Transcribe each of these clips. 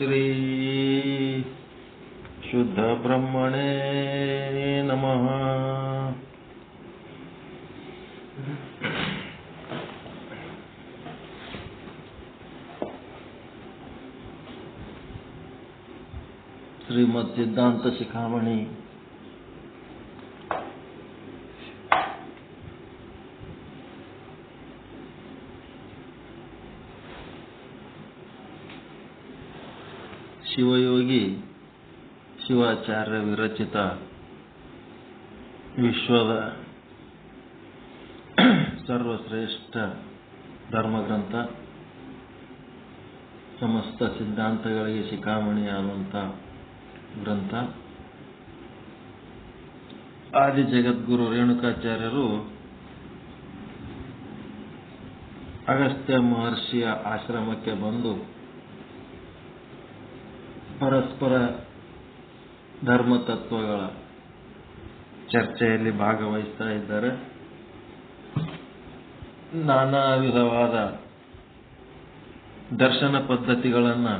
ಶ್ರೀ ಶುದ್ಧ ಬ್ರಹ್ಮಣೇ ನಮಃ. ಶ್ರೀಮದ್ ಸಿದ್ಧಾಂತ ಶಿಖಾಮಣಿ ಶಿವಯೋಗಿ ಶಿವಾಚಾರ್ಯ ವಿರಚಿತ ವಿಶ್ವದ ಸರ್ವಶ್ರೇಷ್ಠ ಧರ್ಮಗ್ರಂಥ, ಸಮಸ್ತ ಸಿದ್ಧಾಂತಗಳಿಗೆ ಶಿಖಾಮಣಿಯಾದಂಥ ಗ್ರಂಥ. ಆದಿ ಜಗದ್ಗುರು ರೇಣುಕಾಚಾರ್ಯರು ಅಗಸ್ತ್ಯ ಮಹರ್ಷಿಯ ಆಶ್ರಮಕ್ಕೆ ಬಂದು ಪರಸ್ಪರ ಧರ್ಮತತ್ವಗಳ ಚರ್ಚೆಯಲ್ಲಿ ಭಾಗವಹಿಸ್ತಾ ಇದ್ದಾರೆ. ನಾನಾ ವಿಧವಾದ ದರ್ಶನ ಪದ್ಧತಿಗಳನ್ನು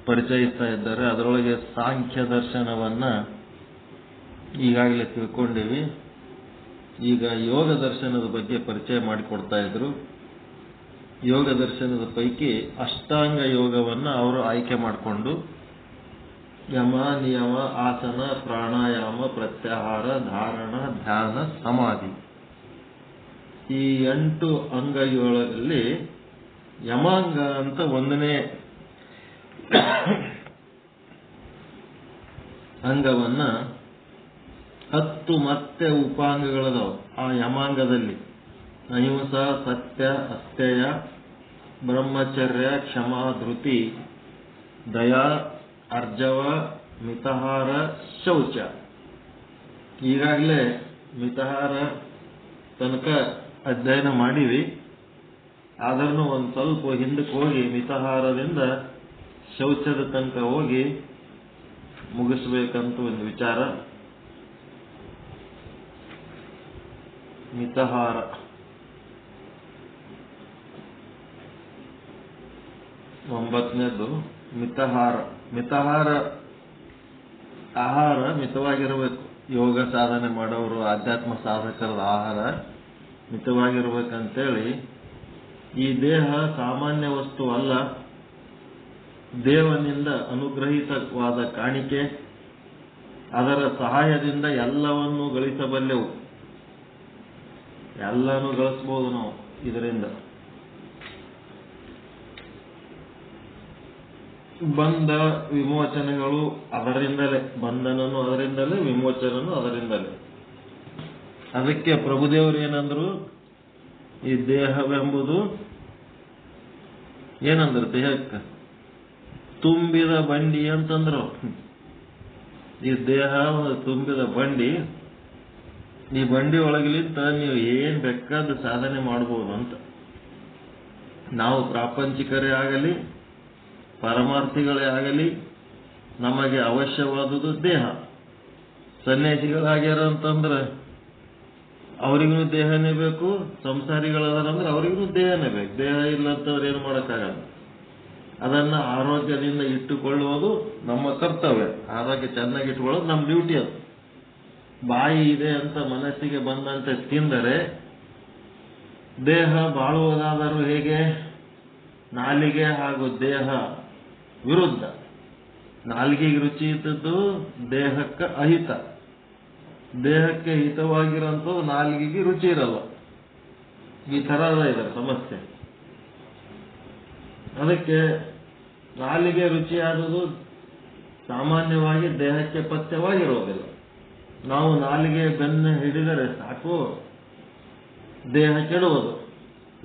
ಪರಿಚಯಿಸ್ತಾ ಇದ್ದಾರೆ. ಅದರೊಳಗೆ ಸಾಂಖ್ಯ ದರ್ಶನವನ್ನ ಈಗಾಗಲೇ ತಿಳ್ಕೊಂಡಿವಿ. ಈಗ ಯೋಗ ದರ್ಶನದ ಬಗ್ಗೆ ಪರಿಚಯ ಮಾಡಿಕೊಡ್ತಾ ಇದ್ರು. ಯೋಗ ದರ್ಶನದ ಪೈಕಿ ಅಷ್ಟಾಂಗ ಯೋಗವನ್ನು ಅವರು ಆಯ್ಕೆ ಮಾಡಿಕೊಂಡು ಯಮ, ನಿಯಮ, ಆಸನ, ಪ್ರಾಣಾಯಾಮ, ಪ್ರತ್ಯಾಹಾರ, ಧಾರಣ, ಧ್ಯಾನ, ಸಮಾಧಿ, ಈ 8 ಅಂಗಗಳಲ್ಲಿ ಯಮಾಂಗ ಅಂತ ಒಂದನೇ ಅಂಗವನ್ನ 10 ಮತ್ತೆ ಉಪಾಂಗಗಳದಾವ. ಆ ಯಮಾಂಗದಲ್ಲಿ ಅಹಿಂಸ, ಸತ್ಯ, ಅಸ್ಥೇಯ, ಬ್ರಹ್ಮಚರ್ಯ, ಕ್ಷಮಾ, ಧೃತಿ, ದಯಾ, ಅರ್ಜವ, ಮಿತಹಾರ, ಶೌಚ. ಈಗಾಗಲೇ ಮಿತಹಾರ ತನಕ ಅಧ್ಯಯನ ಮಾಡಿವಿ. ಆದ್ರೂ ಒಂದು ಸ್ವಲ್ಪ ಹಿಂದಕ್ಕೆ ಹೋಗಿ ಮಿತಹಾರದಿಂದ ಶೌಚದ ತನಕ ಹೋಗಿ ಮುಗಿಸ್ಬೇಕಂತ ಒಂದು ವಿಚಾರ. ಮಿತಹಾರ ಒಂಬತ್ತನೇದು ಮಿತಹಾರ. ಮಿತಹಾರ ಆಹಾರ ಮಿತವಾಗಿರಬೇಕು. ಯೋಗ ಸಾಧನೆ ಮಾಡೋರು, ಆಧ್ಯಾತ್ಮ ಸಾಧಕರ ಆಹಾರ ಮಿತವಾಗಿರ್ಬೇಕಂತೇಳಿ, ಈ ದೇಹ ಸಾಮಾನ್ಯ ವಸ್ತು ಅಲ್ಲ, ದೇವನಿಂದ ಅನುಗ್ರಹಿತವಾದ ಕಾಣಿಕೆ. ಅದರ ಸಹಾಯದಿಂದ ಎಲ್ಲವನ್ನೂ ಗಳಿಸಬಲ್ಲೆವು. ಎಲ್ಲನೂ ಗಳಿಸಬಹುದು ನಾವು ಇದರಿಂದ. ಬಂಧ ವಿಮೋಚನೆಗಳು ಅದರಿಂದಲೇ, ಬಂಧನನು ಅದರಿಂದಲೇ, ವಿಮೋಚನನು ಅದರಿಂದಲೇ. ಅದಕ್ಕೆ ಪ್ರಭುದೇವರು ಏನಂದ್ರು, ಈ ದೇಹವೆಂಬುದು ಏನಂದ್ರು, ದೇಹಕ್ಕೆ ತುಂಬಿದ ಬಂಡಿ ಅಂತಂದ್ರು. ಈ ದೇಹ ಒಂದು ತುಂಬಿದ ಬಂಡಿ. ಈ ಬಂಡಿ ಒಳಗಲಿಂತ ನೀವು ಏನ್ ಬೇಕಾದ ಸಾಧನೆ ಮಾಡಬಹುದು ಅಂತ. ನಾವು ಪ್ರಾಪಂಚಿಕರೇ ಆಗಲಿ ಪರಮಾರ್ಥಿಗಳೇ ಆಗಲಿ ನಮಗೆ ಅವಶ್ಯವಾದುದು ದೇಹ. ಸನ್ಯಾಸಿಗಳಾಗ್ಯಾರ ಅಂತಂದ್ರೆ ಅವರಿಗೂ ದೇಹನೇ ಬೇಕು, ಸಂಸಾರಿಗಳಾದ್ರೆ ಅವರಿಗೂ ದೇಹನೇ ಬೇಕು. ದೇಹ ಇಲ್ಲ ಅಂತಂದ್ರೆ ಏನು ಮಾಡೋಕ್ಕಾಗಲ್ಲ. ಅದನ್ನ ಆರೋಗ್ಯದಿಂದ ಇಟ್ಟುಕೊಳ್ಳುವುದು ನಮ್ಮ ಕರ್ತವ್ಯ. ಆರೋಗ್ಯ ಚೆನ್ನಾಗಿ ಇಟ್ಟುಕೊಳ್ಳೋದು ನಮ್ಮ ಡ್ಯೂಟಿ. ಅದು ಬಾಯಿ ಇದೆ ಅಂತ ಮನಸ್ಸಿಗೆ ಬಂದಂತೆ ತಿಂದರೆ ದೇಹ ಬಾಳುವುದಾದರೂ ಹೇಗೆ? ನಾಲಿಗೆ ಹಾಗೂ ದೇಹ ವಿರುದ್ಧ. ನಾಲಿಗೆಗೆ ರುಚಿ ಇದ್ದದ್ದು ದೇಹಕ್ಕೆ ಅಹಿತ, ದೇಹಕ್ಕೆ ಹಿತವಾಗಿರೋಂಥದ್ದು ನಾಲಿಗೆಗೆ ರುಚಿ ಇರಲ್ಲ. ಈ ಥರದ ಇದೆ ಸಮಸ್ಯೆ. ಅದಕ್ಕೆ ನಾಲಿಗೆ ರುಚಿಯಾದುದು ಸಾಮಾನ್ಯವಾಗಿ ದೇಹಕ್ಕೆ ಪಥ್ಯವಾಗಿರೋದಿಲ್ಲ. ನಾವು ನಾಲಿಗೆ ಬೆನ್ನು ಹಿಡಿದರೆ ಸಾಕು, ದೇಹ ಕೆಡುವುದು,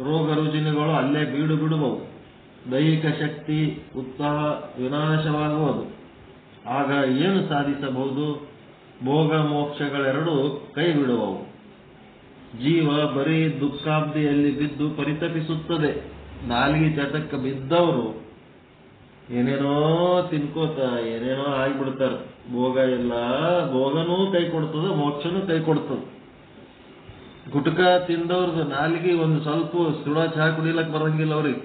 ರೋಗ ರುಜಿನಗಳು ಅಲ್ಲೇ ಬಿಡುಬಹುದು, ದೈಹಿಕ ಶಕ್ತಿ ಉತ್ಸಾಹ ವಿನಾಶವಾಗುವುದು. ಆಗ ಏನು ಸಾಧಿಸಬಹುದು? ಭೋಗ ಮೋಕ್ಷಗಳೆರಡೂ ಕೈ ಬಿಡುವವು. ಜೀವ ಬರೀ ದುಃಖಾಬ್ದಿಯಲ್ಲಿ ಬಿದ್ದು ಪರಿತಪಿಸುತ್ತದೆ. ನಾಲಿಗೆ ಚಟಕ್ಕೆ ಬಿದ್ದವರು ಏನೇನೋ ತಿನ್ಕೋತ ಏನೇನೋ ಆಗಿಬಿಡ್ತಾರೆ. ಭೋಗ ಇಲ್ಲ, ಭೋಗನೂ ಕೈ ಕೊಡ್ತದೆ, ಮೋಕ್ಷನೂ ಕೈ ಕೊಡ್ತದೆ. ಗುಟ್ಕ ತಿಂದವ್ರದ್ದು ನಾಲಿಗೆ ಒಂದು ಸ್ವಲ್ಪ ಸುಡ ಚಹಾ ಕುಡಿಲಕ್ಕೆ ಬರಂಗಿಲ್ಲ ಅವ್ರಿಗೆ.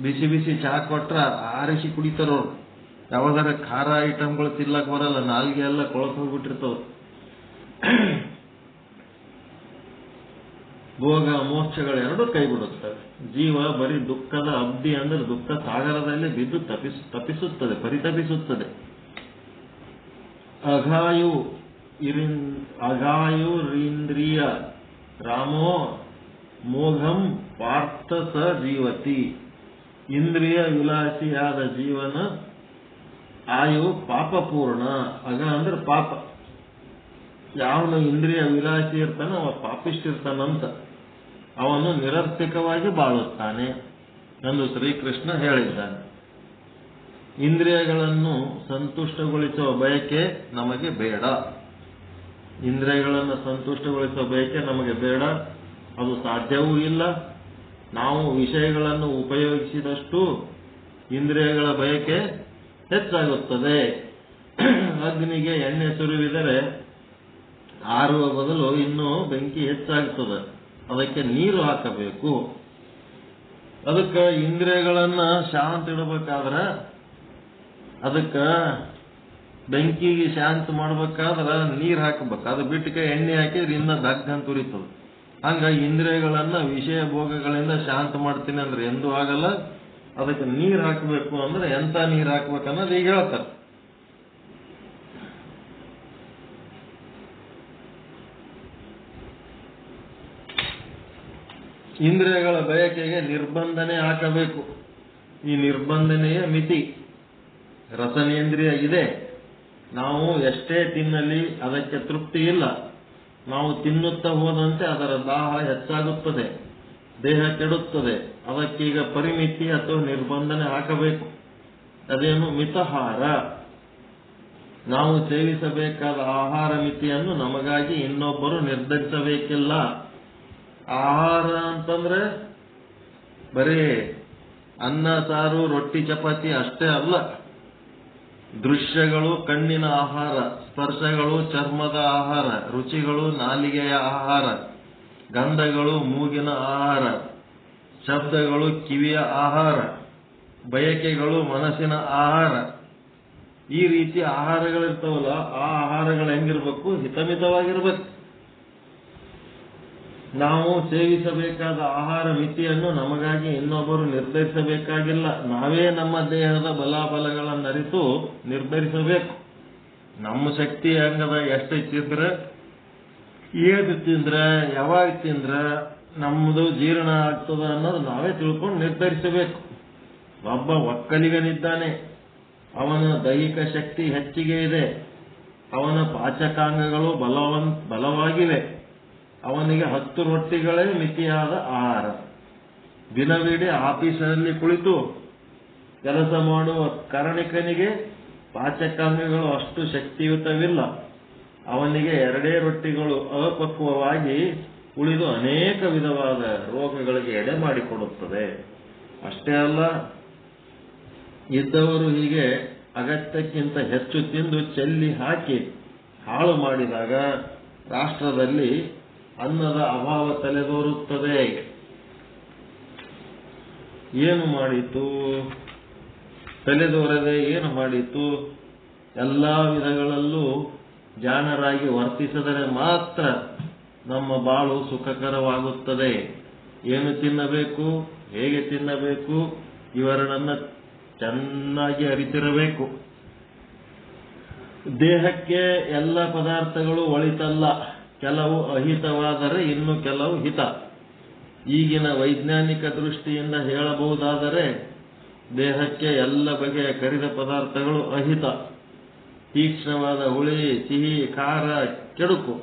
ಬಿಸಿ ಬಿಸಿ ಚಹಾ ಕೊಟ್ರ ಆರಿಸಿ ಕುಡಿತಾರವ್ರು. ಯಾವಾಗಾರ ಖಾರ ಐಟಮ್ಗಳು ತಿನ್ಲಕ್ ಬರಲ್ಲ, ನಾಲ್ಗೆ ಎಲ್ಲ ಕೊಳತು ಹೋಗ್ಬಿಟ್ಟಿರ್ತಾವ. ಭೋಗ ಮೋಕ್ಷಗಳು ಎರಡೂ ಕೈ ಬಿಡುತ್ತವೆ. ಜೀವ ಬರೀ ದುಃಖದ ಅಬ್ದಿ ಅಂದ್ರೆ ದುಃಖ ಸಾಗರದಲ್ಲಿ ಬಿದ್ದು ತಪಿಸುತ್ತದೆ, ಪರಿತಪಿಸುತ್ತದೆ. ಅಘಾಯುರಿಂದ್ರಿಯ ರಾಮೋ ಮೋಘಂ ಪಾರ್ಥ ಸ ಜೀವತಿ. ಇಂದ್ರಿಯ ವಿಲಾಸಿಯಾದ ಜೀವನ ಆಯು ಪಾಪಪೂರ್ಣ. ಅಗ ಅಂದ್ರೆ ಪಾಪ. ಯಾವನು ಇಂದ್ರಿಯ ವಿಲಾಸಿ ಇರ್ತಾನ ಅವ ಪಾಪಿಷ್ಟಿರ್ತಾನಂತ, ಅವನು ನಿರರ್ಥಕವಾಗಿ ಬಾಳುತ್ತಾನೆ ಎಂದು ಶ್ರೀಕೃಷ್ಣ ಹೇಳಿದ್ದಾನೆ. ಇಂದ್ರಿಯಗಳನ್ನು ಸಂತುಷ್ಟಗೊಳಿಸುವ ಬಯಕೆ ನಮಗೆ ಬೇಡ. ಇಂದ್ರಿಯಗಳನ್ನು ಸಂತುಷ್ಟಗೊಳಿಸುವ ಬಯಕೆ ನಮಗೆ ಬೇಡ, ಅದು ಸಾಧ್ಯವೂ ಇಲ್ಲ. ನಾವು ವಿಷಯಗಳನ್ನು ಉಪಯೋಗಿಸಿದಷ್ಟು ಇಂದ್ರಿಯಗಳ ಬಯಕೆ ಹೆಚ್ಚಾಗುತ್ತದೆ. ಅಗ್ನಿಗೆ ಎಣ್ಣೆ ಸುರಿವಿದರೆ ಆರುವ ಬದಲು ಇನ್ನೂ ಬೆಂಕಿ ಹೆಚ್ಚಾಗ್ತದೆ. ಅದಕ್ಕೆ ನೀರು ಹಾಕಬೇಕು. ಅದಕ್ಕೆ ಇಂದ್ರಿಯಗಳನ್ನ ಶಾಂತ ಇಡಬೇಕಾದ್ರೆ, ಅದಕ್ಕೆ ಬೆಂಕಿಗೆ ಶಾಂತ ಮಾಡ್ಬೇಕಾದ್ರೆ ನೀರು ಹಾಕಬೇಕು. ಅದು ಬಿಟ್ಟಕ್ಕೆ ಎಣ್ಣೆ ಹಾಕಿದ್ರೆ ಇನ್ನ ದಗ್ಧ ಅಂತ ಉರಿತದೆ. ಹಂಗ ಇಂದ್ರಿಯಗಳನ್ನ ವಿಷಯ ಭೋಗಗಳಿಂದ ಶಾಂತ ಮಾಡ್ತೀನಿ ಅಂದ್ರೆ ಎಂದೂ ಆಗಲ್ಲ. ಅದಕ್ಕೆ ನೀರು ಹಾಕಬೇಕು ಅಂದ್ರೆ ಎಂತ ನೀರು ಹಾಕ್ಬೇಕನ್ನೋದು ಈಗ ಹೇಳ್ತಾರೆ. ಇಂದ್ರಿಯಗಳ ಬಯಕೆಗೆ ನಿರ್ಬಂಧನೆ ಹಾಕಬೇಕು. ಈ ನಿರ್ಬಂಧನೆಯ ಮಿತಿ. ರಸನೇಂದ್ರಿಯ ಇದೆ, ನಾವು ಎಷ್ಟೇ ತಿನ್ನಲಿ ಅದಕ್ಕೆ ತೃಪ್ತಿ ಇಲ್ಲ. ನಾವು ತಿನ್ನುತ್ತಾ ಹೋದಂತೆ ಅದರ ದಾಹ ಹೆಚ್ಚಾಗುತ್ತದೆ, ದೇಹ ಕೆಡುತ್ತದೆ. ಅದಕ್ಕೀಗ ಪರಿಮಿತಿ ಅಥವಾ ನಿರ್ಬಂಧನೆ ಹಾಕಬೇಕು. ಅದೇನು? ಮಿತಾಹಾರ. ನಾವು ಸೇವಿಸಬೇಕಾದ ಆಹಾರ ಮಿತಿಯನ್ನು ನಮಗಾಗಿ ಇನ್ನೊಬ್ಬರು ನಿರ್ಧರಿಸಬೇಕಿಲ್ಲ. ಆಹಾರ ಅಂತಂದ್ರೆ ಬರೀ ಅನ್ನ ಸಾರು ರೊಟ್ಟಿ ಚಪಾತಿ ಅಷ್ಟೇ ಅಲ್ಲ. ದೃಶ್ಯಗಳು ಕಣ್ಣಿನ ಆಹಾರ, ಸ್ಪರ್ಶಗಳು ಚರ್ಮದ ಆಹಾರ, ರುಚಿಗಳು ನಾಲಿಗೆಯ ಆಹಾರ, ಗಂಧಗಳು ಮೂಗಿನ ಆಹಾರ, ಶಬ್ದಗಳು ಕಿವಿಯ ಆಹಾರ, ಬಯಕೆಗಳು ಮನಸ್ಸಿನ ಆಹಾರ. ಈ ರೀತಿ ಆಹಾರಗಳಿರ್ತಾವಲ್ಲ, ಆ ಆಹಾರಗಳು ಹೆಂಗಿರ್ಬೇಕು? ಹಿತಮಿತವಾಗಿರ್ಬೇಕು. ನಾವು ಸೇವಿಸಬೇಕಾದ ಆಹಾರ ಮಿತಿಯನ್ನು ನಮಗಾಗಿ ಇನ್ನೊಬ್ಬರು ನಿರ್ಧರಿಸಬೇಕಾಗಿಲ್ಲ. ನಾವೇ ನಮ್ಮ ದೇಹದ ಬಲಾಬಲಗಳನ್ನು ಅರಿತು ನಿರ್ಧರಿಸಬೇಕು. ನಮ್ಮ ಶಕ್ತಿ ಅಂಗದ ಎಷ್ಟು ತಿಂದ್ರೆ, ಏದು ತಿಂದ್ರೆ, ಯಾವಾಗ ತಿಂದ್ರೆ ನಮ್ಮದು ಜೀರ್ಣ ಆಗ್ತದ ಅನ್ನೋದು ನಾವೇ ತಿಳ್ಕೊಂಡು ನಿರ್ಧರಿಸಬೇಕು. ಒಬ್ಬ ಒಕ್ಕಲಿಗನಿದ್ದಾನೆ, ಅವನ ದೈಹಿಕ ಶಕ್ತಿ ಹೆಚ್ಚಿಗೆ ಇದೆ, ಅವನ ಪಾಚಕಾಂಗಗಳು ಬಲವಾಗಿವೆ. ಅವನಿಗೆ 10 ರೊಟ್ಟಿಗಳೇ ಮಿತಿಯಾದ ಆಹಾರ. ದಿನವಿಡೀ ಆಫೀಸಿನಲ್ಲಿ ಕುಳಿತು ಕೆಲಸ ಮಾಡುವ ಕಾರ್ಮಿಕನಿಗೆ ಪಾಚಕಾಂಗಗಳು ಅಷ್ಟು ಶಕ್ತಿಯುತವಿಲ್ಲ. ಅವನಿಗೆ 2 ರೊಟ್ಟಿಗಳು ಅಪಕ್ವವಾಗಿ ಉಳಿದು ಅನೇಕ ವಿಧವಾದ ರೋಗಗಳಿಗೆ ಎಡೆ ಮಾಡಿಕೊಡುತ್ತದೆ. ಅಷ್ಟೇ ಅಲ್ಲ, ಇದ್ದವರು ಹೀಗೆ ಅಗತ್ಯಕ್ಕಿಂತ ಹೆಚ್ಚು ತಿಂದು ಚೆಲ್ಲಿ ಹಾಕಿ ಹಾಳು ಮಾಡಿದಾಗ ರಾಷ್ಟ್ರದಲ್ಲಿ ಅನ್ನದ ಅಭಾವ ತಲೆದೋರುತ್ತದೆ. ಏನು ಮಾಡಿತು? ತಲೆದೋರದೆ ಏನು ಮಾಡಿತು? ಎಲ್ಲಾ ವಿಧಗಳಲ್ಲೂ ಜಾಣರಾಗಿ ವರ್ತಿಸಿದರೆ ಮಾತ್ರ ನಮ್ಮ ಬಾಳು ಸುಖಕರವಾಗುತ್ತದೆ. ಏನು ತಿನ್ನಬೇಕು, ಹೇಗೆ ತಿನ್ನಬೇಕು, ಇವರನ್ನ ಚೆನ್ನಾಗಿ ಅರಿತಿರಬೇಕು. ದೇಹಕ್ಕೆ ಎಲ್ಲ ಪದಾರ್ಥಗಳು ಒಳಿತಲ್ಲ. ಕೆಲವು ಅಹಿತವಾದರೆ ಇನ್ನು ಕೆಲವು ಹಿತ. ಈಗಿನ ವೈಜ್ಞಾನಿಕ ದೃಷ್ಟಿಯಿಂದ ಹೇಳಬಹುದಾದರೆ ದೇಹಕ್ಕೆ ಎಲ್ಲ ಬಗೆಯ ಕರಿದ ಪದಾರ್ಥಗಳು ಅಹಿತ. ತೀಕ್ಷ್ಣವಾದ ಹುಳಿ, ಸಿಹಿ, ಖಾರ ಕೆಡುಕು.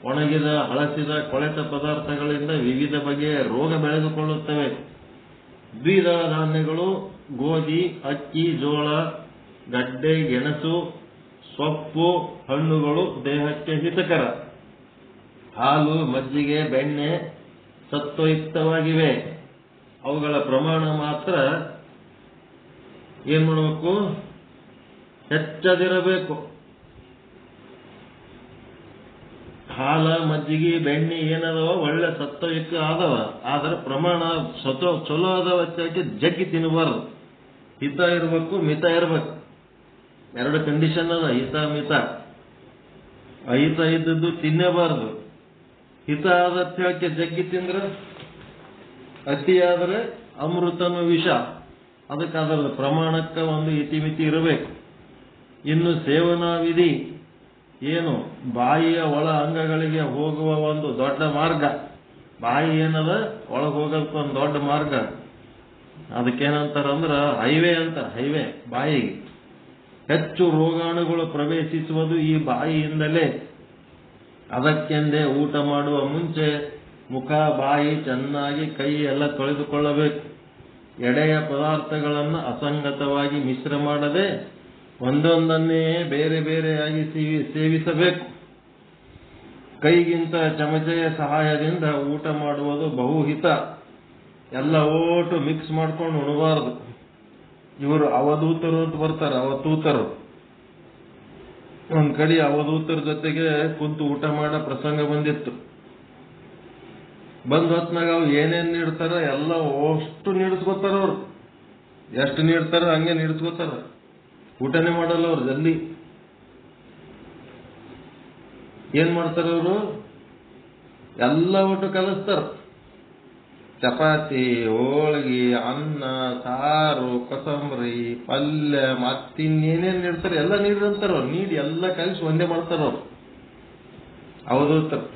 ಒಣಗಿದ, ಹಳಸಿದ, ಕೊಳೆತ ಪದಾರ್ಥಗಳಿಂದ ವಿವಿಧ ಬಗೆಯ ರೋಗ ಬೆಳೆದುಕೊಳ್ಳುತ್ತವೆ. ದ್ವಿದಳ ಧಾನ್ಯಗಳು, ಗೋಧಿ, ಅಕ್ಕಿ, ಜೋಳ, ಗಡ್ಡೆ, ಗೆಣಸು, ಸೊಪ್ಪು, ಹಣ್ಣುಗಳು ದೇಹಕ್ಕೆ ಹಿತಕರ. ಹಾಲು, ಮಜ್ಜಿಗೆ, ಬೆಣ್ಣೆ ಸತ್ವಯುಕ್ತವಾಗಿವೆ. ಅವುಗಳ ಪ್ರಮಾಣ ಮಾತ್ರ ಏನ್ ಮಾಡಬೇಕು? ಹೆಚ್ಚದಿರಬೇಕು. ಹಾಲ ಮಜ್ಜಿಗೆ ಬೆಣ್ಣೆ ಏನದವ ಒಳ್ಳೆ ಸತ್ವಯುಕ್ತ ಆದವ, ಆದ್ರೆ ಪ್ರಮಾಣ ಚಲೋ ಅದಾವ ಜಗ್ಗಿ ತಿನ್ನಬಾರ್ದು. ಹಿತ ಇರ್ಬೇಕು, ಮಿತ ಇರ್ಬೇಕು. ಎರಡು ಕಂಡೀಷನ್ ಅದ, ಹಿತ ಮಿತ. ಅಹಿತ ಇದ್ದದ್ದು ತಿನ್ನಬಾರ್ದು. ಹಿತ ಆದಕ್ಕೆ ಜಗ್ಗಿ ತಿಂದ್ರೆ ಅತಿ ಆದ್ರೆ ಅಮೃತನು ವಿಷ. ಅದಕ್ಕೆ ಅದರ ಪ್ರಮಾಣಕ್ಕೆ ಒಂದು ಇತಿಮಿತಿ ಇರಬೇಕು. ಇನ್ನು ಸೇವನಾ ವಿಧಿ ಏನು, ಬಾಯಿಯ ಒಳ ಅಂಗಗಳಿಗೆ ಹೋಗುವ ಒಂದು ದೊಡ್ಡ ಮಾರ್ಗ. ಬಾಯಿ ಏನದ ಒಳಗೆ ಹೋಗೋದಕ್ಕೆ ಒಂದು ದೊಡ್ಡ ಮಾರ್ಗ. ಅದಕ್ಕೇನಂತಾರಂದ್ರ ಹೈವೇ ಅಂತ. ಹೈವೇ ಬಾಯಿಗೆ ಹೆಚ್ಚು ರೋಗಾಣುಗಳು ಪ್ರವೇಶಿಸುವುದು ಈ ಬಾಯಿಯಿಂದಲೇ. ಅದಕ್ಕೆಂದೇ ಊಟ ಮಾಡುವ ಮುಂಚೆ ಮುಖ ಬಾಯಿ ಚೆನ್ನಾಗಿ ಕೈ ಎಲ್ಲ ತೊಳೆದುಕೊಳ್ಳಬೇಕು. ಎಡೆಯ ಪದಾರ್ಥಗಳನ್ನು ಅಸಂಗತವಾಗಿ ಮಿಶ್ರ ಮಾಡದೆ ಒಂದೊಂದನ್ನೇ ಬೇರೆ ಬೇರೆಯಾಗಿ ಸೇವಿಸಬೇಕು. ಕೈಗಿಂತ ಚಮಚೆಯ ಸಹಾಯದಿಂದ ಊಟ ಮಾಡುವುದು ಬಹುಹಿತ. ಎಲ್ಲ ಓಟು ಮಿಕ್ಸ್ ಮಾಡ್ಕೊಂಡು ಉಣಬಾರದು. ಇವರು ಅವಧೂತರು ಅಂತ ಬರ್ತಾರೆ, ಅವಧೂತರು. ಒಂದ್ ಕಡೆ ಅವಧೂತರ ಜೊತೆಗೆ ಕುಂತು ಊಟ ಮಾಡೋ ಪ್ರಸಂಗ ಬಂದಿತ್ತು. ಬಂದ್ ಹೊತ್ನಾಗ ಅವ್ರು ಏನೇನ್ ನೀಡ್ತಾರ ಎಲ್ಲ ಅಷ್ಟು ನೀಡಿಸ್ಕೋತಾರ. ಅವ್ರು ಎಷ್ಟು ನೀಡ್ತಾರ ಹಂಗೆ ನೀಡಿಸ್ಕೋತಾರ. ಊಟನೇ ಮಾಡಲ್ಲ ಅವ್ರು. ಜಲ್ದಿ ಏನ್ ಮಾಡ್ತಾರ ಅವರು, ಎಲ್ಲ ಊಟ ಕಲಿಸ್ತಾರ. ಚಪಾತಿ, ಹೋಳಿಗೆ, ಅನ್ನ, ಸಾರು, ಕೊಸಂಬರಿ, ಪಲ್ಯ, ಮತ್ತಿನ್ನೇನೇನ್ ನೀಡ್ತಾರೆ ಎಲ್ಲ ನೀಡ್ರಂತಾರ. ಅವ್ರು ನೀಡಿ ಎಲ್ಲ ಕಲಿಸಿ ಒಂದೇ ಮಾಡ್ತಾರ ಅವ್ರು ಅವಧೂತರು.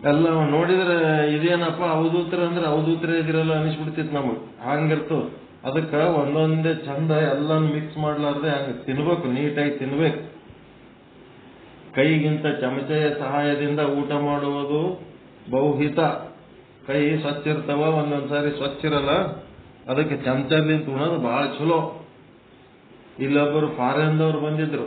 ಎಲ್ಲ ನೋಡಿದ್ರೆ ಇದೇನಪ್ಪ ಅವಧೂತರ ಅಂದ್ರೆ ಅವಧೂತರೇ ಇದಿರಲ್ಲ ಅನಿಸ್ಬಿಡ್ತಿತ್ತು ನಮಗ್. ಹಂಗಿರ್ತವ. ಅದಕ್ಕ ಒಂದೊಂದೇ ಚಂದ ಎಲ್ಲಾನು ಮಿಕ್ಸ್ ಮಾಡ್ಲಾರ್ದೆ ಹಂಗ ತಿನ್ಬೇಕು, ನೀಟಾಗಿ ತಿನ್ಬೇಕು. ಕೈಗಿಂತ ಚಮಚೆಯ ಸಹಾಯದಿಂದ ಊಟ ಮಾಡುವುದು ಬಹುಹಿತ. ಕೈ ಸ್ವಚ್ಛ ಇರ್ತಾವ, ಒಂದೊಂದ್ಸಾರಿ ಸ್ವಚ್ಛ ಇರಲ್ಲ. ಅದಕ್ಕೆ ಚಮಚಲಿಂತ ಉಣೋದು ಬಹಳ ಚಲೋ. ಇಲ್ಲೊಬ್ಬರು ಫಾರಿನ್ದವ್ರು ಬಂದಿದ್ರು.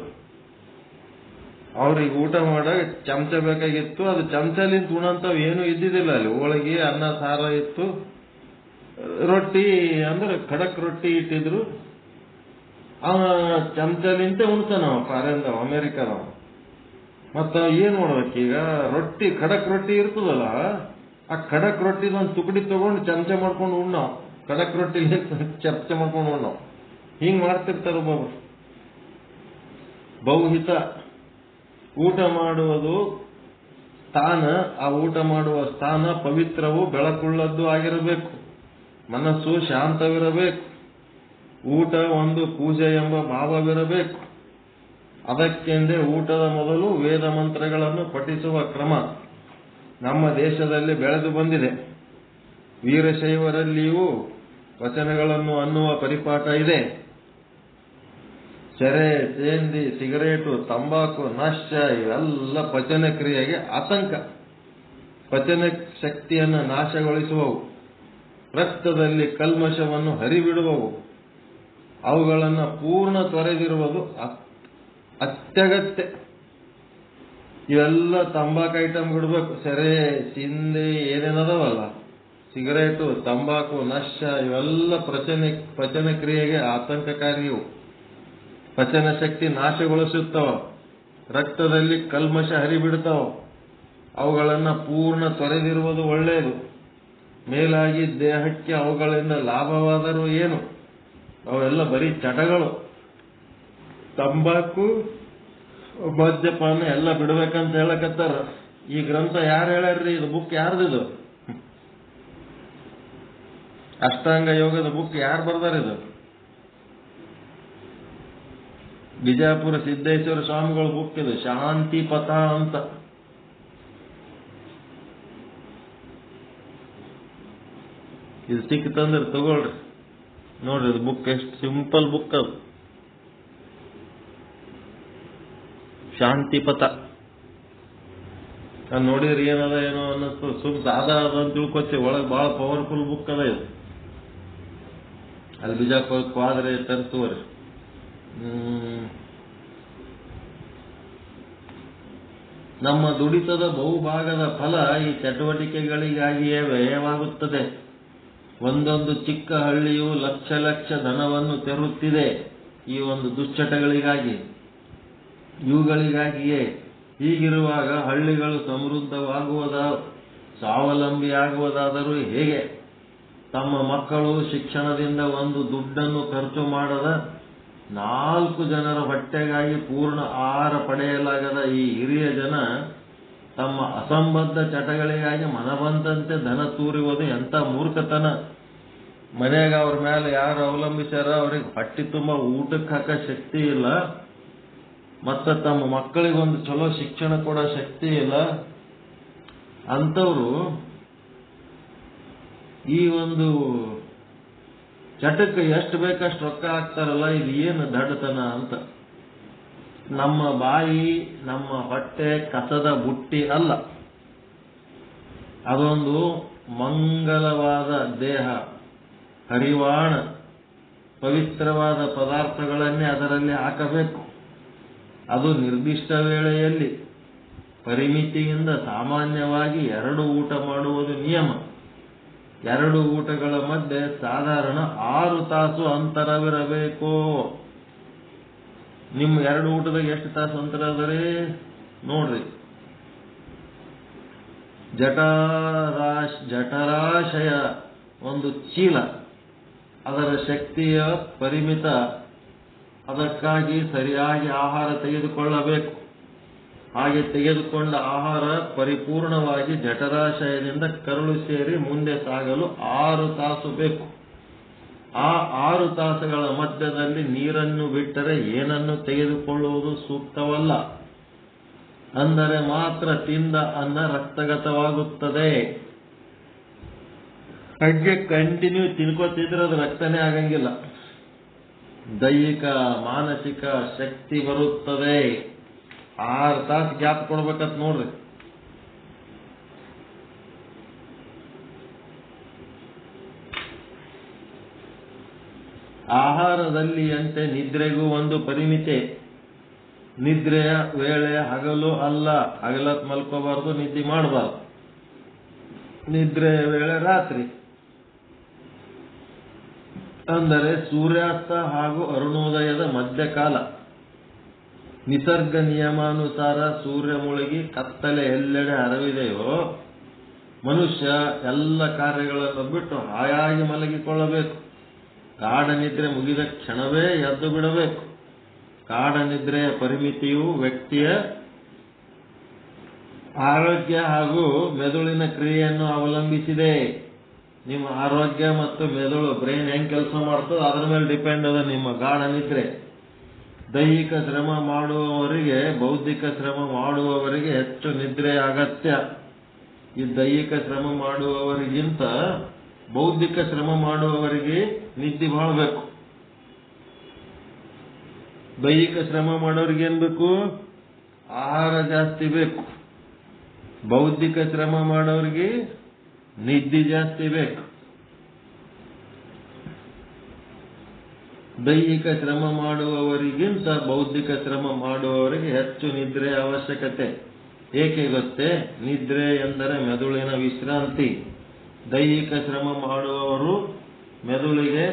ಅವ್ರಿಗೆ ಊಟ ಮಾಡಾಗ ಚಮಚ ಬೇಕಾಗಿತ್ತು. ಅದು ಚಮಚಲಿಂತ ಉಣಂತವ್ ಏನು ಇದ್ದಿದ್ದಿಲ್ಲ ಅಲ್ಲಿ. ಹೋಳಿಗೆ, ಅನ್ನ, ಸಾರ ಇತ್ತು. ರೊಟ್ಟಿ ಅಂದ್ರೆ ಖಡಕ್ ರೊಟ್ಟಿ ಇಟ್ಟಿದ್ರು. ಚಮಚಲಿಂತ ಉಣ್ತಾನ ಫಾರಿನ್ದವ, ಅಮೆರಿಕದವ. ಮತ್ತ ಏನ್ ಮಾಡ್ಬೇಕೀಗ, ರೊಟ್ಟಿ ಖಡಕ್ ರೊಟ್ಟಿ ಇರ್ತದಲ್ಲ, ಆ ಖಡಕ್ ರೊಟ್ಟಿದ ಒಂದು ತುಕಡಿ ತಗೊಂಡು ಚಮಚ ಮಾಡ್ಕೊಂಡು ಉಣ್ಣಾವ್. ಖಡಕ್ ರೊಟ್ಟಿ ಚಮಚ ಮಾಡ್ಕೊಂಡು ಉಣ್ಣಾವ್. ಹಿಂಗ್ ಮಾಡ್ತಿರ್ತಾರ ಒಬ್ಬೊಬ್ರು. ಬಹುಹಿತ. ಊಟ ಮಾಡುವುದು ಸ್ಥಾನ, ಆ ಊಟ ಮಾಡುವ ಸ್ಥಾನ ಪವಿತ್ರವೂ ಬೆಳಕುಳ್ಳದ್ದು ಆಗಿರಬೇಕು. ಮನಸ್ಸು ಶಾಂತವಿರಬೇಕು. ಊಟ ಒಂದು ಪೂಜೆ ಎಂಬ ಭಾವವಿರಬೇಕು. ಅದಕ್ಕೆಂದೇ ಊಟದ ಮೊದಲು ವೇದ ಮಂತ್ರಗಳನ್ನು ಪಠಿಸುವ ಕ್ರಮ ನಮ್ಮ ದೇಶದಲ್ಲಿ ಬೆಳೆದು ಬಂದಿದೆ. ವೀರಶೈವರಲ್ಲಿಯೂ ವಚನಗಳನ್ನು ಅನ್ನುವ ಪರಿಪಾಠ ಇದೆ. ಸೆರೆ, ಸೇಂದಿ, ಸಿಗರೇಟು, ತಂಬಾಕು, ನಶ್ಯ ಇವೆಲ್ಲ ಪಚನ ಕ್ರಿಯೆಗೆ ಆತಂಕ. ಪಚನ ಶಕ್ತಿಯನ್ನು ನಾಶಗೊಳಿಸುವವು. ರಕ್ತದಲ್ಲಿ ಕಲ್ಮಶವನ್ನು ಹರಿಬಿಡುವವು. ಅವುಗಳನ್ನು ಪೂರ್ಣ ತೊರೆದಿರುವುದು ಅತ್ಯಗತ್ಯ. ಇವೆಲ್ಲ ತಂಬಾಕು ಐಟಮ್ ಬಿಡ್ಬೇಕು. ಸೆರೆ, ಸಿಂಧಿ ಏನೇನದವಲ್ಲ, ಸಿಗರೇಟು, ತಂಬಾಕು, ನಶ್ಯ ಇವೆಲ್ಲ ಪಚನ ಕ್ರಿಯೆಗೆ ಆತಂಕಕಾರಿಯವು. ಪಚನ ಶಕ್ತಿ ನಾಶಗೊಳಿಸುತ್ತವ. ರಕ್ತದಲ್ಲಿ ಕಲ್ಮಶ ಹರಿಬಿಡ್ತಾವ. ಅವುಗಳನ್ನು ಪೂರ್ಣ ತೊರೆದಿರುವುದು ಒಳ್ಳೆಯದು. ಮೇಲಾಗಿ ದೇಹಕ್ಕೆ ಅವುಗಳಿಂದ ಲಾಭವಾದರೂ ಏನು, ಅವೆಲ್ಲ ಬರೀ ಚಟಗಳು. ತಂಬಾಕು, ಮದ್ಯಪಾನ ಎಲ್ಲ ಬಿಡ್ಬೇಕಂತ ಹೇಳಕತ್ತಾರ. ಈ ಗ್ರಂಥ ಯಾರು ಹೇಳ್ಯಾರ್ರಿ? ಇದು ಬುಕ್ ಯಾರ್ದಿದು? ಅಷ್ಟಾಂಗ ಯೋಗದ ಬುಕ್ ಯಾರು ಬರ್ದಾರಿದು? ಬಿಜಾಪುರ ಸಿದ್ದೇಶ್ವರ ಸ್ವಾಮಿಗಳ ಬುಕ್ ಇದು, ಶಾಂತಿ ಪಥ ಅಂತ. ಇದು ಸಿಕ್ತಂದ್ರೆ ತಗೊಳ್ರಿ, ನೋಡ್ರಿ. ಇದು ಬುಕ್ ಎಷ್ಟು ಸಿಂಪಲ್ ಬುಕ್ ಅದು, ಶಾಂತಿ ಪಥ. ನಾನು ನೋಡಿದ್ರೆ ಏನದ ಏನೋ ಅನ್ನಿಸ್ತು. ಸಾದಾ ಅದ ಅಂತ ತಿಳ್ಕೊತೀವಿ, ಒಳಗೆ ಬಹಳ ಪವರ್ಫುಲ್ ಬುಕ್ ಅದ ಇದು. ಅಲ್ಲಿ ಬಿಜಾಪುರಕ್ಕೆ ಹೋದ್ರೆ ತರಿಸುವರಿ. ನಮ್ಮ ದುಡಿತದ ಬಹುಭಾಗದ ಫಲ ಈ ಚಟುವಟಿಕೆಗಳಿಗಾಗಿಯೇ ವ್ಯಯವಾಗುತ್ತದೆ. ಒಂದೊಂದು ಚಿಕ್ಕ ಹಳ್ಳಿಯು ಲಕ್ಷ ಲಕ್ಷ ಧನವನ್ನು ತೆರುತ್ತಿದೆ ಈ ಒಂದು ದುಶ್ಚಟಗಳಿಗಾಗಿ. ಇವುಗಳಿಗಾಗಿಯೇ ಹೀಗಿರುವಾಗ ಹಳ್ಳಿಗಳು ಸ್ವಾವಲಂಬಿಯಾಗುವುದಾದರೂ ಹೇಗೆ? ತಮ್ಮ ಮಕ್ಕಳು ಶಿಕ್ಷಣದಿಂದ ಒಂದು ದುಡ್ಡನ್ನು ಖರ್ಚು ಮಾಡದ 4 ಜನರ ಹೊಟ್ಟೆಗಾಗಿ ಪೂರ್ಣ ಆಹಾರ ಪಡೆಯಲಾಗದ ಈ ಹಿರಿಯ ಜನ ತಮ್ಮ ಅಸಂಬದ್ಧ ಚಟಗಳಿಗಾಗಿ ಮನಬಂದಂತೆ ಧನ ತೂರುವುದು ಎಂಥ ಮೂರ್ಖತನ. ಮನೆಯಾಗ ಅವ್ರ ಮೇಲೆ ಯಾರು ಅವಲಂಬಿಸ್ಯಾರ ಅವ್ರಿಗೆ ಹೊಟ್ಟೆ ತುಂಬ ಊಟಕ್ಕೆ ಹಾಕೋ ಶಕ್ತಿ ಇಲ್ಲ, ಮತ್ತು ತಮ್ಮ ಮಕ್ಕಳಿಗೊಂದು ಚಲೋ ಶಿಕ್ಷಣ ಕೊಡೋ ಶಕ್ತಿ ಇಲ್ಲ. ಅಂಥವ್ರು ಈ ಒಂದು ಚಟಕ್ಕೆ ಎಷ್ಟು ಬೇಕಷ್ಟು ರೊಕ್ಕ ಹಾಕ್ತಾರಲ್ಲ, ಇದು ಏನು ದಡ್ಡತನ ಅಂತ. ನಮ್ಮ ಬಾಯಿ, ನಮ್ಮ ಹೊಟ್ಟೆ ಕಸದ ಬುಟ್ಟಿ ಅಲ್ಲ, ಅದೊಂದು ಮಂಗಲವಾದ ದೇಹ, ಹರಿವಾಣ, ಪವಿತ್ರವಾದ ಪದಾರ್ಥಗಳನ್ನೇ ಅದರಲ್ಲಿ ಹಾಕಬೇಕು. ಅದು ನಿರ್ದಿಷ್ಟ ವೇಳೆಯಲ್ಲಿ ಪರಿಮಿತಿಯಿಂದ ಸಾಮಾನ್ಯವಾಗಿ 2 ಊಟ ಮಾಡುವುದು ನಿಯಮ. 2 ಊಟಗಳ ಮಧ್ಯೆ ಸಾಧಾರಣ 6 ತಾಸು ಅಂತರವಿರಬೇಕು. ನಿಮ್ಮ 2 ಊಟದಾಗ ಎಷ್ಟು ತಾಸು ಅಂತರ ಅದರಿ ನೋಡ್ರಿ. ಜಠರಾಶಯ ಒಂದು ಚೀಲ, ಅದರ ಶಕ್ತಿಯ ಪರಿಮಿತ. ಅದಕ್ಕಾಗಿ ಸರಿಯಾಗಿ ಆಹಾರ ತೆಗೆದುಕೊಳ್ಳಬೇಕು. ಹಾಗೆ ತೆಗೆದುಕೊಂಡ ಆಹಾರ ಪರಿಪೂರ್ಣವಾಗಿ ಜಠರಾಶಯದಿಂದ ಕರುಳು ಸೇರಿ ಮುಂದೆ ಸಾಗಲು 6 ತಾಸು ಬೇಕು. ಆ 6 ತಾಸುಗಳ ಮಧ್ಯದಲ್ಲಿ ನೀರನ್ನು ಬಿಟ್ಟರೆ ಏನನ್ನು ತೆಗೆದುಕೊಳ್ಳುವುದು ಸೂಕ್ತವಲ್ಲ. ಅಂದರೆ ಮಾತ್ರ ತಿಂದ ಅನ್ನ ರಕ್ತಗತವಾಗುತ್ತದೆ. ಹಾಗೆ ಕಂಟಿನ್ಯೂ ತಿನ್ಕೋತಿದ್ರೆ ಅದು ರಕ್ತನೇ ಆಗಂಗಿಲ್ಲ. ದೈಹಿಕ ಮಾನಸಿಕ ಶಕ್ತಿ ಬರುತ್ತದೆ. 6 ತಾಸು ಗ್ಯಾಪ್ ಕೊಡ್ಬೇಕಂತ ನೋಡ್ರಿ. ಆಹಾರದಲ್ಲಿ ಅಂತೆ ನಿದ್ರೆಗೂ ಒಂದು ಪರಿಮಿತಿ. ನಿದ್ರೆಯ ವೇಳೆ ಹಗಲು ಅಲ್ಲ, ಹಗಲತ್ ಮಲ್ಕೋಬಾರ್ದು, ನಿದ್ದೆ ಮಾಡಬಾರ್ದು. ನಿದ್ರೆಯ ವೇಳೆ ರಾತ್ರಿ, ಅಂದರೆ ಸೂರ್ಯಾಸ್ತ ಹಾಗೂ ಅರುಣೋದಯದ ಮಧ್ಯಕಾಲ. ನಿಸರ್ಗ ನಿಯಮಾನುಸಾರ ಸೂರ್ಯ ಮುಳುಗಿ ಕತ್ತಲೆ ಎಲ್ಲೆಡೆ ಹರವಿದೆಯೋ ಮನುಷ್ಯ ಎಲ್ಲ ಕಾರ್ಯಗಳನ್ನು ಬಿಟ್ಟು ಹಾಯಾಗಿ ಮಲಗಿಕೊಳ್ಳಬೇಕು. ಗಾಢ ನಿದ್ರೆ ಮುಗಿದ ಕ್ಷಣವೇ ಎದ್ದು ಬಿಡಬೇಕು. ಗಾಢ ನಿದ್ರೆಯ ಪರಿಮಿತಿಯು ವ್ಯಕ್ತಿಯ ಆರೋಗ್ಯ ಹಾಗೂ ಮೆದುಳಿನ ಕ್ರಿಯೆಯನ್ನು ಅವಲಂಬಿಸಿದೆ. ನಿಮ್ಮ ಆರೋಗ್ಯ ಮತ್ತು ಮೆದುಳು, ಬ್ರೈನ್ ಹೆಂಗ್ ಕೆಲಸ ಮಾಡ್ತದೆ ಅದರ ಮೇಲೆ ಡಿಪೆಂಡ್ ಅದ ನಿಮ್ಮ ಗಾಢ ನಿದ್ರೆ. ದೈಹಿಕ ಶ್ರಮ ಮಾಡುವವರಿಗೆ, ಬೌದ್ಧಿಕ ಶ್ರಮ ಮಾಡುವವರಿಗೆ ಹೆಚ್ಚು ನಿದ್ರೆ ಅಗತ್ಯ. ಈ ದೈಹಿಕ ಶ್ರಮ ಮಾಡುವವರಿಗಿಂತ ಬೌದ್ಧಿಕ ಶ್ರಮ ಮಾಡುವವರಿಗೆ ನಿದ್ದೆ ಮಾಡಬೇಕು. ದೈಹಿಕ ಶ್ರಮ ಮಾಡೋರಿಗೆ ಏನ್ ಬೇಕು? ಆಹಾರ ಜಾಸ್ತಿ ಬೇಕು. ಬೌದ್ಧಿಕ ಶ್ರಮ ಮಾಡೋರಿಗೆ ನಿದ್ದೆ ಜಾಸ್ತಿ ಬೇಕು. ದೈಹಿಕ ಶ್ರಮ ಮಾಡುವವರಿಗಿಂತ ಬೌದ್ಧಿಕ ಶ್ರಮ ಮಾಡುವವರಿಗೆ ಹೆಚ್ಚು ನಿದ್ರೆ ಅವಶ್ಯಕತೆ. ಏಕೆ ಗೊತ್ತೇ? ನಿದ್ರೆ ಎಂದರೆ ಮೆದುಳಿನ ವಿಶ್ರಾಂತಿ. ದೈಹಿಕ ಶ್ರಮ ಮಾಡುವವರು ಮೆದುಳಿಗೆ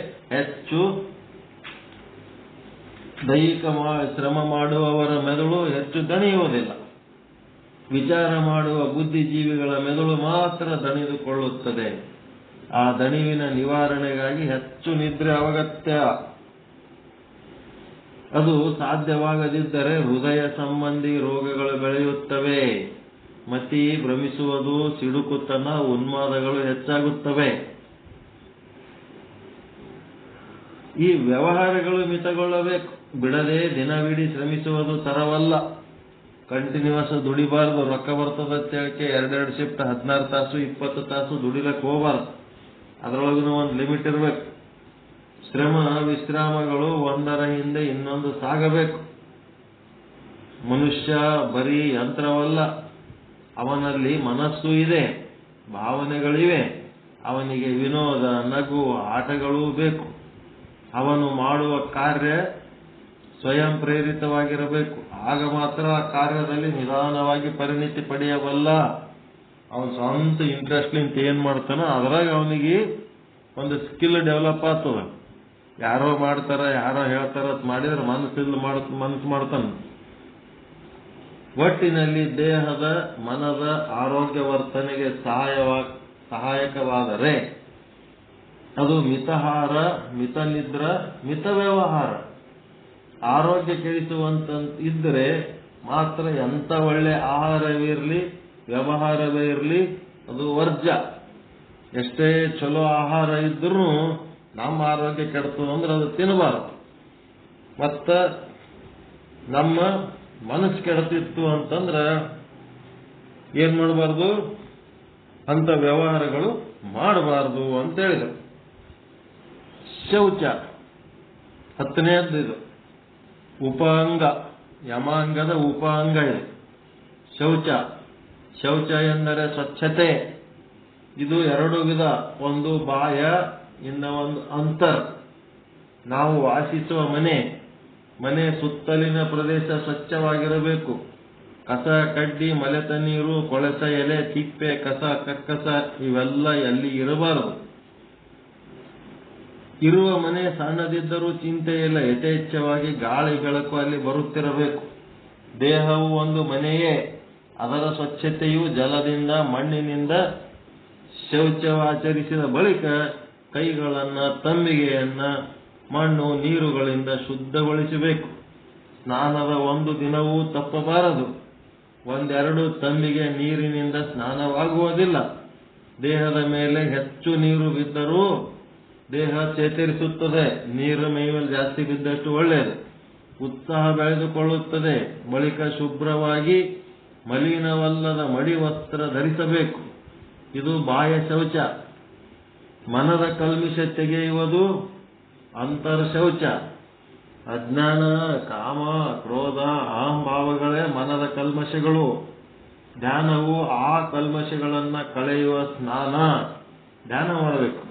ದೈಹಿಕ ಶ್ರಮ ಮಾಡುವವರ ಮೆದುಳು ಹೆಚ್ಚು ದಣಿಯುವುದಿಲ್ಲ. ವಿಚಾರ ಮಾಡುವ ಬುದ್ಧಿಜೀವಿಗಳ ಮೆದುಳು ಮಾತ್ರ ದಣಿದುಕೊಳ್ಳುತ್ತದೆ. ಆ ದಣಿವಿನ ನಿವಾರಣೆಗಾಗಿ ಹೆಚ್ಚು ನಿದ್ರೆ ಅಗತ್ಯ. ಅದು ಸಾಧ್ಯವಾಗದಿದ್ದರೆ ಹೃದಯ ಸಂಬಂಧಿ ರೋಗಗಳು ಬೆಳೆಯುತ್ತವೆ. ಮತಿ, ಭ್ರಮಿಸುವುದು, ಸಿಡುಕುತನ, ಉನ್ಮಾದಗಳು ಹೆಚ್ಚಾಗುತ್ತವೆ. ಈ ವ್ಯವಹಾರಗಳು ಮಿತಗೊಳ್ಳಬೇಕು. ಬಿಡದೆ ದಿನವಿಡೀ ಶ್ರಮಿಸುವುದು ತರವಲ್ಲ. ಕಂಟಿನ್ಯೂಸ್ ದುಡಿಬಾರ್ದು. ರೊಕ್ಕ ಬರ್ತದಂತ ಹೇಳಕ್ಕೆ 2 ಶಿಫ್ಟ್ 16 ತಾಸು 20 ತಾಸು ದುಡಿಲಕ್ಕೆ ಹೋಗಬಾರ್ದು. ಅದರೊಳಗೂ ಒಂದು ಲಿಮಿಟ್ ಇರಬೇಕು. ಶ್ರಮ ವಿಶ್ರಾಮಗಳು ಒಂದರ ಹಿಂದೆ ಇನ್ನೊಂದು ಸಾಗಬೇಕು. ಮನುಷ್ಯ ಬರೀ ಯಂತ್ರವಲ್ಲ, ಅವನಲ್ಲಿ ಮನಸ್ಸು ಇದೆ, ಭಾವನೆಗಳಿವೆ. ಅವನಿಗೆ ವಿನೋದ, ನಗು, ಆಟಗಳೂ ಬೇಕು. ಅವನು ಮಾಡುವ ಕಾರ್ಯ ಸ್ವಯಂ ಪ್ರೇರಿತವಾಗಿರಬೇಕು. ಆಗ ಮಾತ್ರ ಆ ಕಾರ್ಯದಲ್ಲಿ ನಿಧಾನವಾಗಿ ಪರಿಣಿತಿ ಪಡೆಯಬಲ್ಲ. ಅವನು ಸ್ವಂತ ಇಂಟ್ರೆಸ್ಟ್ಲಿಂತ ಏನ್ ಮಾಡ್ತಾನ ಅದ್ರಾಗ ಅವನಿಗೆ ಒಂದು ಸ್ಕಿಲ್ ಡೆವಲಪ್ ಆಗ್ತದ. ಯಾರೋ ಮಾಡ್ತಾರ, ಯಾರೋ ಹೇಳ್ತಾರ ಮಾಡಿದ್ರೆ ಮನಸ್ಸು ಮಾಡ್ತಾನ. ಒಟ್ಟಿನಲ್ಲಿ ದೇಹದ ಮನದ ಆರೋಗ್ಯವರ್ತನೆಗೆ ಸಹಾಯಕವಾದರೆ ಅದು ಮಿತಾಹಾರ, ಮಿತನಿದ್ರ, ಮಿತ ವ್ಯವಹಾರ. ಆರೋಗ್ಯ ಕೆಡಿಸುವಂತ ಇದ್ರೆ ಮಾತ್ರ ಎಂತ ಒಳ್ಳೆ ಆಹಾರವೇ ಇರಲಿ, ವ್ಯವಹಾರವೇ ಇರಲಿ, ಅದು ವರ್ಜ್ಯ. ಎಷ್ಟೇ ಚಲೋ ಆಹಾರ ಇದ್ರೂ ನಮ್ಮ ಆರೋಗ್ಯ ಕೆಡ್ತು ಅಂದ್ರೆ ಅದು ತಿನ್ನಬಾರದು. ಮತ್ತ ನಮ್ಮ ಮನಸ್ಸು ಕೆಡ್ತಿತ್ತು ಅಂತಂದ್ರೆ ಏನ್ ಮಾಡಬಾರ್ದು, ಅಂತ ವ್ಯವಹಾರಗಳು ಮಾಡಬಾರ್ದು ಅಂತ ಹೇಳಿದರು. ಶೌಚ 10ನೇದ್ದು ಇದು ಉಪಾಂಗ, ಯಮಾಂಗದ ಉಪಾಂಗ ಇದು ಶೌಚ. ಶೌಚ ಎಂದರೆ ಸ್ವಚ್ಛತೆ. ಇದು 2 ವಿಧ, ಒಂದು ಬಾಹ್ಯ, ಇನ್ನ ಒಂದು ಅಂತರ್. ನಾವು ವಾಸಿಸುವ ಮನೆ ಸುತ್ತಲಿನ ಪ್ರದೇಶ ಸ್ವಚ್ಛವಾಗಿರಬೇಕು. ಕಸ ಕಡ್ಡಿ, ಮಲೆತ ನೀರು, ಕೊಳೆತ ಎಲೆ, ತಿಪ್ಪೆ, ಕಸ, ಕಕ್ಕಸ ಇವೆಲ್ಲ ಎಲ್ಲಿ ಇರಬಾರದು. ಇರುವ ಮನೆ ಸಣ್ಣದಿದ್ದರೂ ಚಿಂತೆ ಇಲ್ಲ, ಯಥೇಚ್ಛವಾಗಿ ಗಾಳಿ ಬೆಳಕು ಅಲ್ಲಿ ಬರುತ್ತಿರಬೇಕು. ದೇಹವು ಒಂದು ಮನೆಯೇ, ಅದರ ಸ್ವಚ್ಛತೆಯು ಜಲದಿಂದ, ಮಣ್ಣಿನಿಂದ ಶೌಚವಾಚರಿಸಿದ ಬಳಿಕ ಕೈಗಳನ್ನ, ತಂಬಿಗೆಯನ್ನ ಮಣ್ಣು ನೀರುಗಳಿಂದ ಶುದ್ಧಗೊಳಿಸಬೇಕು. ಸ್ನಾನದ ಒಂದು ದಿನವೂ ತಪ್ಪಬಾರದು. 1-2 ತಂಬಿಗೆ ನೀರಿನಿಂದ ಸ್ನಾನವಾಗುವುದಿಲ್ಲ. ದೇಹದ ಮೇಲೆ ಹೆಚ್ಚು ನೀರು ಬಿದ್ದರೂ ದೇಹ ಚೇತರಿಸುತ್ತದೆ. ನೀರು ಮೇಲ್ಮೇಲೆ ಜಾಸ್ತಿ ಬಿದ್ದಷ್ಟು ಒಳ್ಳೆಯದು. ಉತ್ಸಾಹ ಬೆಳೆದುಕೊಳ್ಳುತ್ತದೆ. ಬಳಿಕ ಶುಭ್ರವಾಗಿ ಮಲಿನವಲ್ಲದ ಮಡಿ ವಸ್ತ್ರ ಧರಿಸಬೇಕು. ಇದು ಬಾಹ್ಯ ಶೌಚ. ಮನದ ಕಲ್ಮಿಷ ತೆಗೆಯುವುದು ಅಂತರ್ ಶೌಚ. ಅಜ್ಞಾನ, ಕಾಮ, ಕ್ರೋಧ, ಅಹಂಭಾವಗಳೇ ಮನದ ಕಲ್ಮಶಗಳು. ಧ್ಯಾನವು ಆ ಕಲ್ಮಶಗಳನ್ನ ಕಳೆಯುವ ಸ್ನಾನ. ಧ್ಯಾನ ಮಾಡಬೇಕು.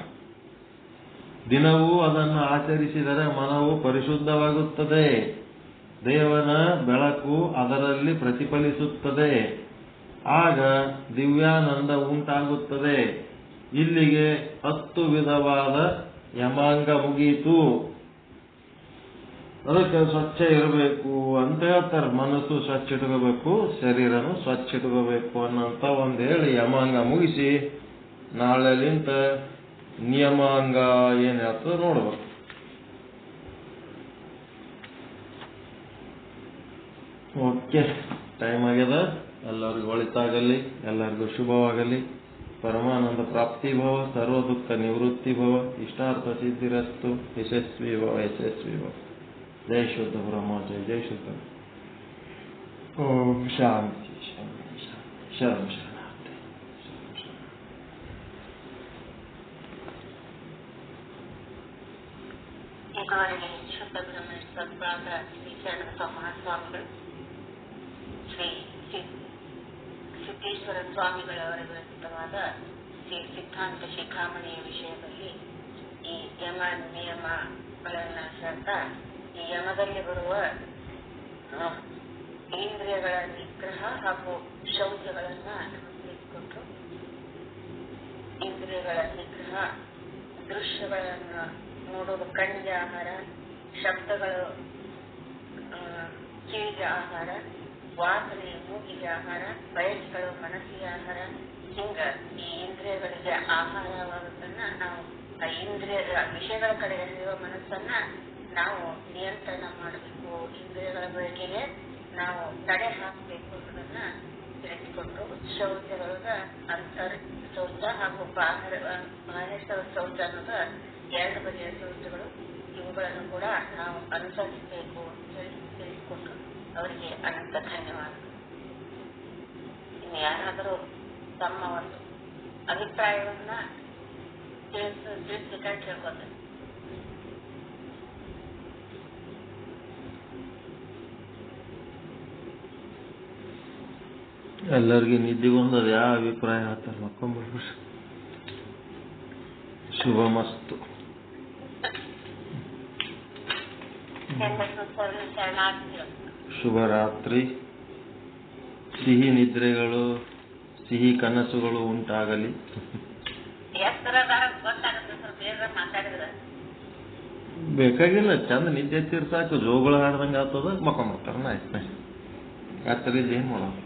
ದಿನವೂ ಅದನ್ನು ಆಚರಿಸಿದರೆ ಮನವು ಪರಿಶುದ್ಧವಾಗುತ್ತದೆ. ದೇವನ ಬೆಳಕು ಅದರಲ್ಲಿ ಪ್ರತಿಫಲಿಸುತ್ತದೆ. ಆಗ ದಿವ್ಯಾನಂದ ಉಂಟಾಗುತ್ತದೆ. ಇಲ್ಲಿಗೆ 10 ವಿಧವಾದ ಯಮಾಂಗ ಮುಗಿಯಿತು. ಅದಕ್ಕೆ ಸ್ವಚ್ಛ ಇರಬೇಕು ಅಂತ ಹೇಳ್ತಾರೆ. ಮನಸ್ಸು ಸ್ವಚ್ಛ ಇಟ್ಕೋಬೇಕು, ಶರೀರನು ಸ್ವಚ್ಛ ಇಟ್ಕೋಬೇಕು ಅನ್ನಂತ ಒಂದು ಹೇಳಿ ಯಮಾಂಗ ಮುಗಿಸಿ ನಾಳೆಲಿಂತ ನಿಯಮಾಂಗ ಏನ್ ಹೇಳ್ತದೆ ನೋಡ್ಬೇಕು. ಓಕೆ, ಟೈಮ್ ಆಗ್ಯದ. ಎಲ್ಲರಿಗೂ ಒಳಿತಾಗಲಿ, ಎಲ್ಲರಿಗೂ ಶುಭವಾಗಲಿ. ಪರಮಾನಂದ ಪ್ರಾಪ್ತಿ ಭವ, ಸರ್ವ ದುಃಖ ನಿವೃತ್ತಿ ಭವ, ಇಷ್ಟಾರ್ಥ ಸಿದ್ಧಿರಸ್ತು. ಯಶಸ್ವಿ ಭವ, ಯಶಸ್ವಿ ಭವ. ಜೈ ಶುದ್ಧ ಬ್ರಹ್ಮ, ಜೈ ಜೈ ಶುದ್ಧ. ಓಂ ಶಾಂತಿ ಶಾಂತಿ ಶಾಂತಿ. ಶರಣ ಶರಣಾರ್ಥಿ. ಇದುವರೆಗೆ ಶುದ್ಧ ಬ್ರಹ್ಮೇಶ್ವರ ಶ್ರೀ ಶರಣ ಮಹಾಸ್ವಾಮಿಗಳು, ಶ್ರೀ ಸಿದ್ದೇಶ್ವರ ಸ್ವಾಮಿಗಳವರ ವಿರಚಿತವಾದ ಶ್ರೀ ಸಿದ್ಧಾಂತ ಶಿಖಾಮಣಿಯ ವಿಷಯದಲ್ಲಿ ಈ ಯಮ ನಿಯಮಗಳನ್ನ ಹೇಳ್ತಾ, ಈ ಯಮದಲ್ಲಿ ಬರುವ ಇಂದ್ರಿಯಗಳ ನಿಗ್ರಹ ಹಾಗೂ ಶೌಚಗಳನ್ನ ತಿಳಿಸಿಕೊಟ್ರು. ಇಂದ್ರಿಯಗಳ ನಿಗ್ರಹ, ದೃಶ್ಯಗಳನ್ನು ನೋಡುವುದು ಕಣ್ಣಿಗೆ ಆಹಾರ, ಶಬ್ದಗಳು ಕಿವಿಗೆ ಆಹಾರ, ವಾಸನೆ ಮೂಗಿಗೆ ಆಹಾರ, ಬಯಕೆಗಳು ಮನಸ್ಸಿಗೆ ಆಹಾರ. ಹಿಂಗ ಈ ಇಂದ್ರಿಯಗಳಿಗೆ ಆಹಾರವಾಗುತ್ತನ್ನ ನಾವು ಆ ಇಂದ್ರಿಯ ವಿಷಯಗಳ ಕಡೆ ಎಳೆಯುವ ಮನಸ್ಸನ್ನ ನಾವು ನಿಯಂತ್ರಣ ಮಾಡಬೇಕು. ಇಂದ್ರಿಯಗಳ ಬಯಕೆಗೆ ನಾವು ತಡೆ ಹಾಕಬೇಕು ಅನ್ನೋದನ್ನ ತಿಳಿಸಿಕೊಟ್ಟು, ಶೌಚಗಳದ ಅಂತರ್ ಶೌಚ ಹಾಗೂ ಬಾಹ್ಯ ಶೌಚ ಅನ್ನೋದ 2 ಬಗೆಯ ಶೌಚಗಳು. ಇವುಗಳನ್ನು ಕೂಡ ನಾವು ಅನುಸರಿಸಬೇಕು ಅಂತ ಹೇಳಿ ತಿಳಿಸಿಕೊಟ್ಟು ಅವರಿಗೆ ಅನಂತ ಧನ್ಯವಾದಗಳು. ಇನ್ನು ಯಾರಾದರೂ ತಮ್ಮ ಒಂದು ಅಭಿಪ್ರಾಯವನ್ನ ತಿಳಿಸ್ಬೇಕಾಗಿ ಕೇಳ್ಕೊತಾರೆ. ಎಲ್ಲರಿಗೂ ನಿದ್ದೆಗೊಂದು ಅದು ಯಾವ ಅಭಿಪ್ರಾಯ ಹೇಳ್ತಾರೆ ಮಕ್ಕೊಂಡ್ಬಿಡ್ರಿ. ಶುಭಮಸ್ತು. ಶುಭರಾತ್ರಿ. ಸಿಹಿ ನಿದ್ರೆಗಳು, ಸಿಹಿ ಕನಸುಗಳು ಉಂಟಾಗಲಿ. ಬೇಕಾಗಿಲ್ಲ, ಚಂದ ನಿದ್ದೆ ಎತ್ತಿರ್ ಸಾಕು. ಜೋಗಳ ಹಾಡ್ದಂಗೆ ಆಗ್ತದ, ಮಕ್ಕೊಂಡ್ಬಿಡ್ತಾರ. ಆಯ್ತು. ಯಾತ್ರಿದ್ದು ಏನು ಮಾಡೋದು?